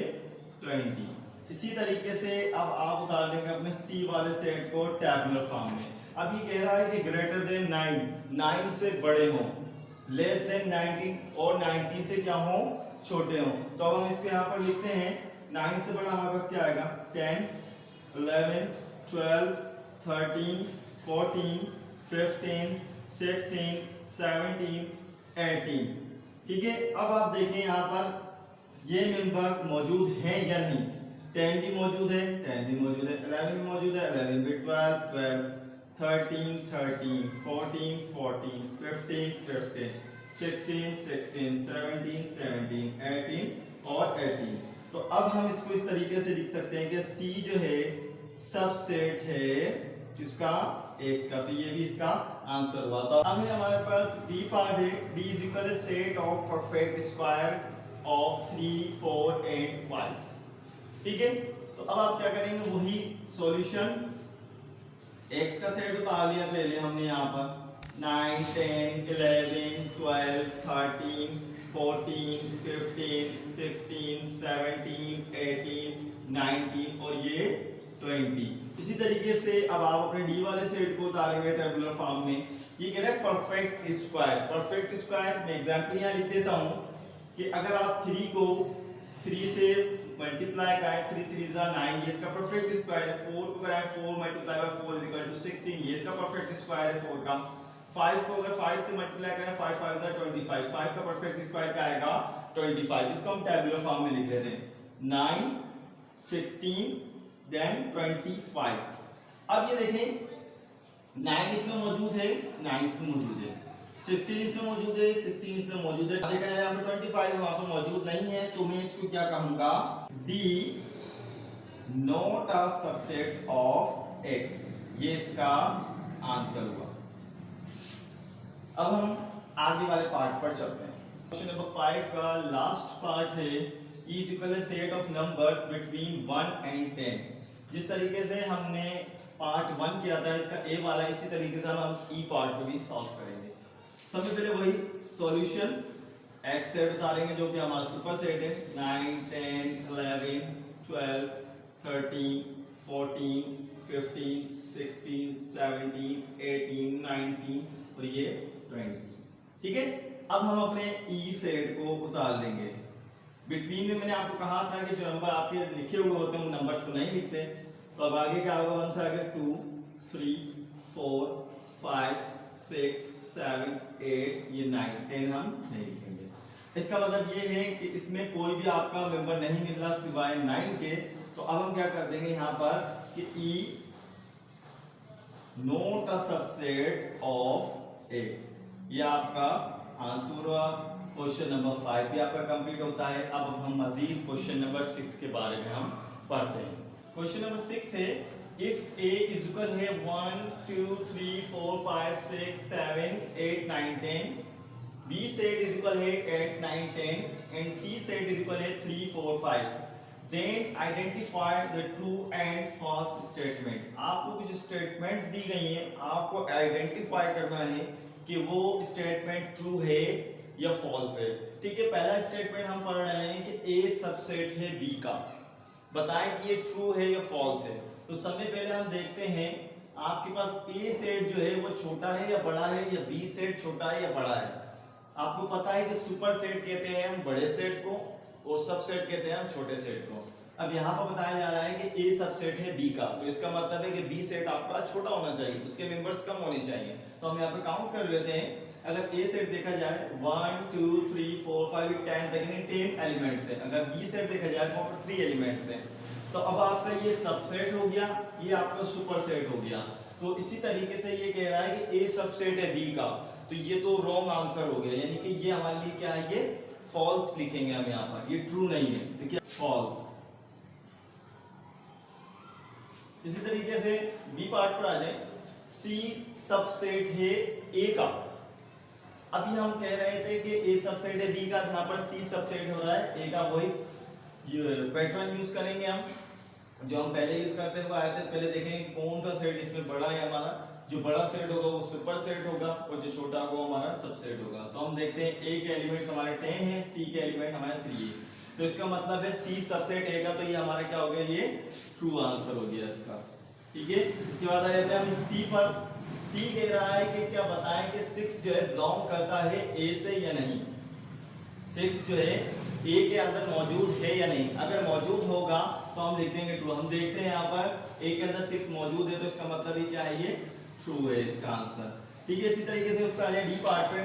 20। इसी तरीके से अब आप उतार लेंगे अपने C वाले सेट को टैबुलर फॉर्म में। अब ये कह रहा है कि ग्रेटर देन 9 से बड़े हों, लेस देन 19 और 19 से क्या हो, छोटे हो। तो अब हम इसको यहाँ पर लिखते हैं 9 से बड़ा हमारे पास क्या आएगा 10, 11, 12, 13, 14, 15, 16, 17, 18। ठीक है, अब आप देखें यहाँ पर ये मेंबर मौजूद हैं या नहीं। 10 भी मौजूद है, 10 भी मौजूद है, 11 भी मौजूद है, 11 भी, 12, 12, 13, 13, 14, 14, 15, 15, 16, 16, 17, 17, 18 और 18। तो अब हम इसको इस तरीके से लिख सकते हैं कि C जो है सबसेट है किसका, X का। तो ये भी इसका आंसर हुआ। तो अब हमारे पास D पार्ट है। D is equal set of perfect square of 3, 4 and 5। ठीक है, तो अब आप क्या करेंगे, वही सॉल्यूशन x का सेट उतार लिया पहले हमने यहाँ पर 9, 10, 11, 12, 13, 14, 15, 16, 17, 18, 19 और ये 20। इसी तरीके से अब आप अपने D वाले सेट को उतारेंगे टेबुलर फॉर्म में। ये कह रहा है परफेक्ट स्क्वायर। परफेक्ट स्क्वायर मैं एग्जांपल यहाँ लिख देता हूँ कि अगर आप 3 को 3 से मल्टीप्लाई करें, 3 3 9, ये इसका परफेक्ट स्क्वायर है। 4 को कराएं 4 मल्टीप्लाई बाय 4 इक्वल टू 16, ये इसका परफेक्ट स्क्वायर है 4 का। 5 को अगर 5 से मल्टीप्लाई करें 5 5 25, 5 का परफेक्ट स्क्वायर क्या आएगा 25। इसको हम टेबुलर फॉर्म में लिख लेते हैं 9, 16 देन 25। अब ये देखें 9 इसमें मौजूद है, 9 इसमें मौजूद है, 16 इसमें मौजूद है, 16 इसमें मौजूद है। देखा जाए यहाँ पे 25 वहां पर मौजूद नहीं है, तो मैं इसको क्या कहूंगा, D not a subset of X। ये इसका आंसर हुआ। अब हम आगे वाले पार्ट पर चलते हैं। क्वेश्चन नंबर 5 का लास्ट पार्ट है is equal to set of numbers between 1 and 10। जिस तरीके से हमने पार्ट 1 किया था इसका A वाला, इसी तरीके से हम E पार्ट को भी सॉल्व करेंगे। सबसे पहले वही सॉल्यूशन X सेट उतारेंगे जो कि हमारा सुपर सेट है 9, 10, 11, 12, 13, 14, 15, 16, 17, 18, 19 और ये 20। ठीक है, अब हम अपने E सेट को उतार लेंगे। बिटवीन में मैंने आपको कहा था कि जो नंबर आपके लिखे हुए होते हैं उन नंबर्स को नहीं लिखते। तो अब आगे क्या होगा, 1 से आगे 2, 3, 4, 5, 6, 7, 8, ये 9, 10 हम नहीं लिखेंगे। इसका मतलब ये है कि इसमें कोई भी आपका मेंबर नहीं मिल रहा सिवाय 9 के। तो अब हम क्या कर देंगे यहाँ पर कि E not a subset of X। ये आपका आंसर हुआ। क्वेश्चन नंबर 5 भी आपका कंप्लीट होता है। अब हम मजीद क्वेश्चन नंबर 6 के बारे में हम पढ़ते हैं। क्वेश्चन नंबर 6 है इफ A इज इक्वल है 1, 2, 3, 4, 5, 6, 7, 8, 9, 10, B सेट इज इक्वल है 8, 9, 10 and C set is equal है 3, 4, 5। Then identify the true and false statement. आपको कुछ स्टेटमेंट्स दी गई हैं, आपको आइडेंटिफाई करना है कि वो स्टेटमेंट ट्रू है या फॉल्स है। ठीक है, पहला स्टेटमेंट हम पढ़ रहे हैं कि A सबसेट है B का। बताएं कि ये ट्रू है या फॉल्स है। तो सबसे पहले हम देखते हैं आपके पास A सेट जो है वो छोटा है या बड़ा है, या B सेट छोटा है या बड़ा है। आपको पता है कि सुपर सेट कहते हैं हम बड़े सेट को और सबसेट कहते हैं हम छोटे सेट को। अब यहाँ पर बताया जा रहा है कि ए सबसेट है बी का, तो इसका मतलब है कि बी सेट आपका छोटा होना चाहिए, उसके मेंबर्स कम होने चाहिए। तो हम यहाँ पे काउंट कर लेते हैं। अगर ए सेट देखा जाए 1 2 3 4 5 10 तक 10 एलिमेंट्स है। अगर बी सेट देखा जाए तो वहाँ पर 3 एलिमेंट्स हैं। तो अब आपका ये सबसेट हो गया, ये आपका सुपर सेट हो गया। तो इसी तरीके से ये कह रहा है कि ए सबसेट है बी का, तो ये तो रॉन्ग आंसर हो गया, यानी कि ये हमारे लिए क्या है, ये फॉल्स लिखेंगे हम यहाँ पर, ये ट्रू नहीं है, देखिए फॉल्स। इसी तरीके से बी पार्ट पर आ जाए, सी सबसेट है ए का। अभी हम कह रहे थे कि ए सबसेट है बी का, यहाँ पर सी सबसेट हो रहा है ए का। वही पैटर्न यूज करेंगे हम जो हम पहले यूज करते हुए आए थे। पहले देखेंगे कौन सा सेट इसमें बड़ा है हमारा। जो बड़ा सेट होगा वो सुपर सेट होगा और जो छोटा होगा हमारा सबसेट होगा। तो हम देखते हैं ए के एलिमेंट हमारे 10 है, सी के एलिमेंट हमारे 3 है। तो इसका मतलब है सी सबसेट ए का, तो ये हमारा क्या हो गया, ये ट्रू आंसर हो गया इसका। ठीक है, इसके बाद आ जाते हैं हम सी पर। सी कह रहा है कि क्या बताएं कि 6 जो है बिलोंग करता है ए से या नहीं। 6 जो है ए के अंदर मौजूद है या नहीं। अगर मौजूद होगा तो हम लिख देंगे ट्रू। हम देखते हैं यहाँ पर ए के अंदर 6 मौजूद है, तो इसका मतलब ये क्या है, ये ट्रू है इसका आंसर। ठीक है, इसी तरीके से उसका आ जाए डी पार्ट पे।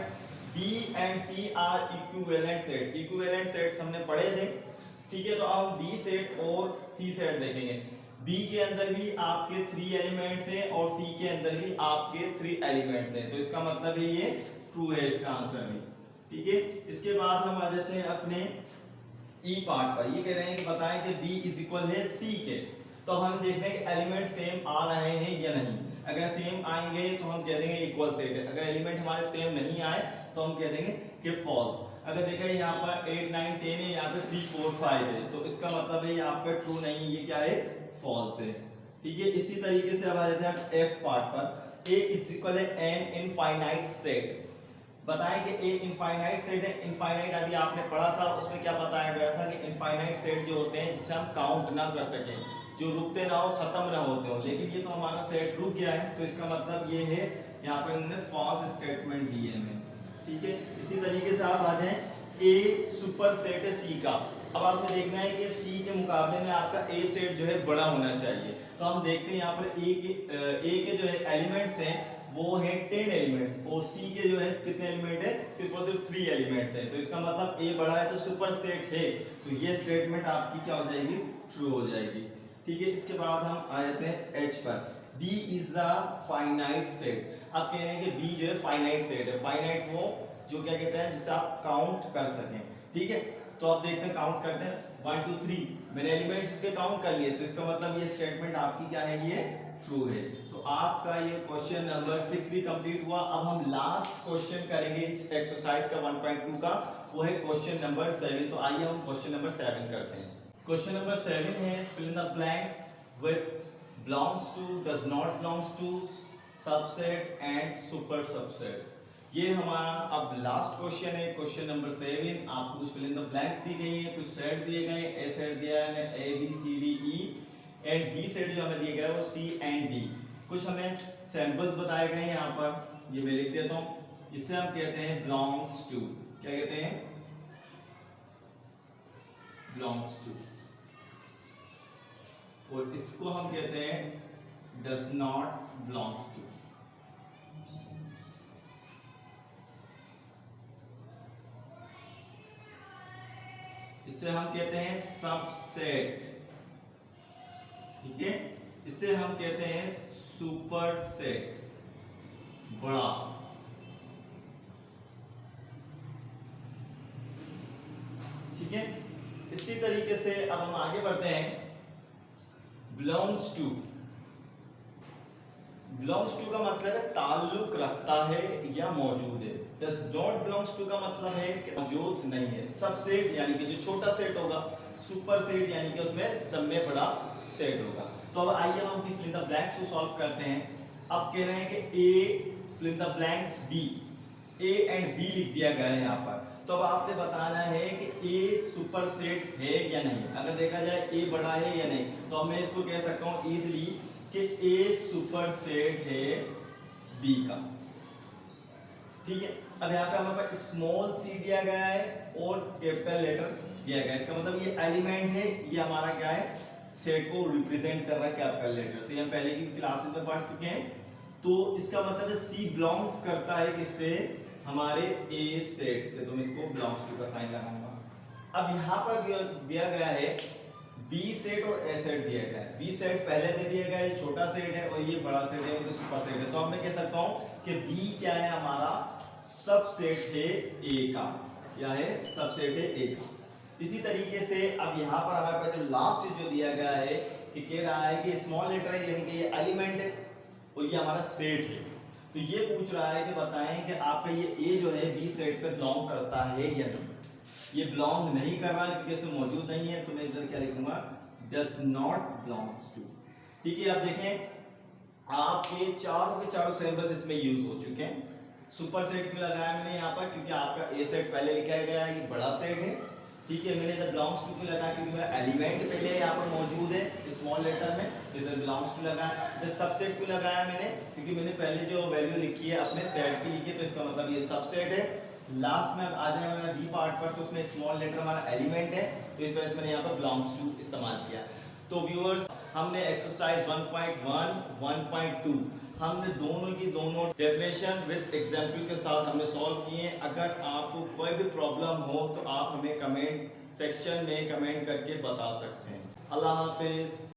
B and C are equivalent set. Equivalent sets हमने पढ़े थे। ठीक है, तो अब बी सेट और सी सेट देखेंगे। बी के अंदर भी आपके 3 एलिमेंट्स हैं और सी के अंदर भी आपके 3 एलिमेंट्स हैं, तो इसका मतलब है ये ट्रू है इसका आंसर भी। ठीक है, इसके बाद हम आ जाते हैं अपने ई पार्ट पर। ये कह रहे हैं कि बताएं कि बी इज इक्वल है सी के। तो हम देखते हैं कि एलिमेंट सेम आ रहे हैं या नहीं। अगर सेम आएंगे तो हम कह देंगे इक्वल सेट है। अगर एलिमेंट हमारे सेम नहीं आए तो हम कह देंगे कि फॉल्स। अगर देखा यहाँ पर 8 9 10 है, यहाँ पे 3 4 5 है, तो इसका मतलब है ये आपका ट्रू नहीं, ये क्या है, फॉल्स है। ठीक है, इसी तरीके से अब आ जाते हैं एफ पार्ट पर। ए इज इक्वल है एन इनफाइनाइट सेट। बताएं कि ए इनफाइनाइट सेट है। इनफाइनाइट अभी आपने पढ़ा था, उसमें क्या बताया गया था कि इनफाइनाइट सेट जो होते हैं जिसे हम काउंट ना कर सकें, जो रुकते ना हो, खत्म ना होते हो। लेकिन ये तो हमारा सेट रुक गया है, तो इसका मतलब ये है यहाँ पर उन्होंने फॉल्स स्टेटमेंट दी है हमें। ठीक है, इसी तरीके से आप आ जाएं, ए सुपर सेट है सी का। अब आपने देखना है कि सी के मुकाबले में आपका ए सेट जो है बड़ा होना चाहिए। तो हम देखते हैं यहाँ पर ए के जो है एलिमेंट्स हैं वो है 10 एलिमेंट्स और सी के जो है कितने एलिमेंट है, सिर्फ और सिर्फ 3 एलिमेंट्स है। तो इसका मतलब ए बड़ा है तो सुपर सेट है, तो ये स्टेटमेंट आपकी क्या हो जाएगी, ट्रू हो जाएगी। ठीक है, इसके बाद हम आ जाते हैं एच पर। B is a finite set. आप कह रहे हैं कि बी जो है फाइनाइट सेट है। फाइनाइट वो जो क्या कहते हैं जिसे आप काउंट कर सकें। ठीक है, तो आप देखते हैं काउंट करते हैं 1 2 3 मैंने एलिमेंट्स इसके काउंट कर लिए, तो इसका मतलब ये स्टेटमेंट आपकी क्या है, ये ट्रू है। तो आपका ये क्वेश्चन नंबर 6 भी कंप्लीट हुआ। अब हम लास्ट क्वेश्चन करेंगे इस एक्सरसाइज का 1.2 का, वो है क्वेश्चन नंबर 7। तो आइए हम क्वेश्चन नंबर 7 करते हैं। क्वेश्चन नंबर 7 है fill in the blanks with belongs to, does not belongs to, subset and super subset। ये हमारा अब लास्ट क्वेश्चन है, क्वेश्चन नंबर 7। आपको कुछ फिल इन द ब्लैंक दी गई है, कुछ सेट दिए गए। ए सेट दिया है A B C D E, and B set जो हमें दिए गए वो सी एंड डी। कुछ हमें सैंपल्स बताए गए हैं यहाँ पर, ये मैं लिख देता हूँ। इससे हम कहते हैं बिलोंग्स टू। क्या कहते हैं, बिलोंग्स टू। और इसको हम कहते हैं डज नॉट बिलोंग्स टू। इसे हम कहते हैं सबसेट। ठीक है, इसे हम कहते हैं सुपर सेट, बड़ा। ठीक है, इसी तरीके से अब हम आगे बढ़ते हैं। Belongs to. बिलोंग्स टू का मतलब है ताल्लुक रखता है या मौजूद है। डज नॉट बिलोंग्स टू का मतलब है कि मौजूद नहीं है। सबसेट यानी कि जो छोटा सेट होगा, सुपर सेट यानी कि उसमें सब में बड़ा सेट होगा। तो अब आइए हम फिल इन द ब्लैंक्स को सॉल्व करते हैं। अब कह रहे हैं कि A fill in the blanks B, A and B लिख दिया गया है यहाँ पर। तो अब आपने बताना है कि ए सुपर सेट है या नहीं। अगर देखा जाए ए बड़ा है या नहीं, तो मैं इसको कह सकता हूँ इजीली कि ए सुपर सेट है बी का। ठीक है। अब यहाँ पे हमारे पास स्मॉल सी दिया गया है और कैपिटल लेटर दिया गया है, इसका मतलब ये एलिमेंट है, ये हमारा क्या है, सेट को रिप्रेजेंट कर रहा है कैपिटल लेटर से। हम पहले की क्लासेस में पढ़ चुके हैं। तो इसका मतलब सी बिलोंग्स करता है किससे, हमारे ए सेट से, तो मैं इसको बिलोंग्स टू का साइन लगाऊंगा। अब यहाँ पर दिया गया है बी सेट और ए सेट दिया गया है। बी सेट पहले दे दिया गया है, ये छोटा सेट है और ये बड़ा सेट है, ये सुपर सेट है। तो अब मैं कह सकता हूँ कि बी क्या है, हमारा सबसेट है ए का, क्या है, सबसेट है ए का। इसी तरीके से अब यहाँ पर हमारे पास जो लास्ट जो दिया गया है कि कह रहा है कि स्मॉल लेटर है, यानी कि ये एलिमेंट है और ये हमारा सेट है। तो ये पूछ रहा है कि बताएं कि आपका ये ए जो है बी सेट से बिलोंग करता है या नहीं। ये बिलोंग नहीं कर रहा है क्योंकि इसमें मौजूद नहीं है, तो मैं इधर क्या लिखूंगा, डज नॉट बिलोंग्स टू। ठीक है, अब देखें आपके चारों के चारों सिंबल्स इसमें यूज हो चुके हैं। सुपर सेट क्यों लगाया मैंने यहाँ पर, क्योंकि आपका ए सेट पहले लिखा गया है, ये बड़ा सेट है। ठीक है, मैंने इधर बिलोंग्स टू क्यों लगाया, क्योंकि मेरा एलिमेंट पहले यहाँ पर मौजूद है स्मॉल लेटर में, तो इधर बिलोंग्स टू लगाया। इधर सबसेट क्यों लगाया मैंने, क्योंकि मैंने पहले जो वैल्यू लिखी है अपने सेट की लिखी है, तो इसका मतलब ये सबसेट है। लास्ट में आ जाए हमारा बी पार्ट पर, तो उसमें स्मॉल लेटर हमारा एलिमेंट है, तो इस वजह से मैंने यहाँ पर बिलोंग्स टू इस्तेमाल किया। तो व्यूअर्स, हमने एक्सरसाइज 1.1 1.2 हमने दोनों की दोनों डेफिनेशन विद एग्जांपल के साथ हमने सॉल्व किए। अगर आपको कोई भी प्रॉब्लम हो तो आप हमें कमेंट सेक्शन में कमेंट करके बता सकते हैं। अल्लाह हाफिज।